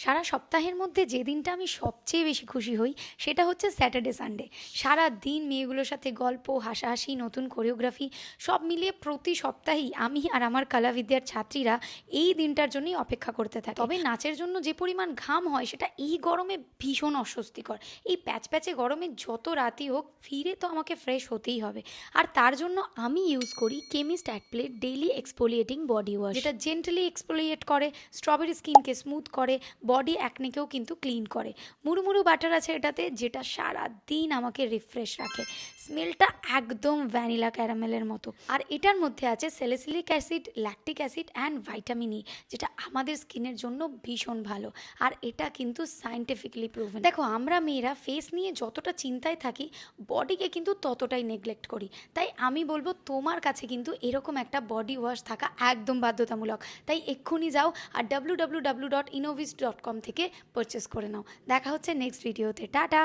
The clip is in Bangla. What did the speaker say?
সারা সপ্তাহের মধ্যে যে দিনটা আমি সবচেয়ে বেশি খুশি হই সেটা হচ্ছে স্যাটারডে সানডে। সারা দিন মেয়েগুলোর সাথে গল্প, হাসাহাসি, নতুন কোরিওগ্রাফি সব মিলিয়ে প্রতি সপ্তাহেই আমি আর আমার কলাবিদ্যার ছাত্রীরা এই দিনটার জন্যই অপেক্ষা করতে থাকি। তবে নাচের জন্য যে পরিমাণ ঘাম হয় সেটা এই গরমে ভীষণ অস্বস্তিকর। এই প্যাচে গরমে যত রাতই হোক ফিরে তো আমাকে ফ্রেশ হতেই হবে। আর তার জন্য আমি ইউজ করি Chemist at Play daily exfoliating body wash, যেটা জেন্টালি এক্সফোলিয়েট করে, স্ট্রবেরি স্কিনকে স্মুথ করে, বডি অ্যাকনেকেও কিন্তু ক্লিন করে। মুড়ু বাটার আছে এটাতে, যেটা সারা দিন আমাকে রিফ্রেশ রাখে। স্মেলটা একদম ভ্যানিলা ক্যারামেলের মতো। আর এটার মধ্যে আছে salicylic acid, lactic acid and vitamin ই, যেটা আমাদের স্কিনের জন্য ভীষণ ভালো। আর এটা কিন্তু সায়েন্টিফিক্যালি প্রুভেন। দেখো, আমরা মেয়েরা ফেস নিয়ে যতটা চিন্তায় থাকি, বডিকে কিন্তু ততটাই নেগলেক্ট করি। তাই আমি বলবো তোমার কাছে কিন্তু এরকম একটা বডি ওয়াশ থাকা একদম বাধ্যতামূলক। তাই এক্ষুনি যাও আর www.innovis.com থেকে পারচেস করে নাও। দেখা হচ্ছে নেক্সট ভিডিওতে। টাটা।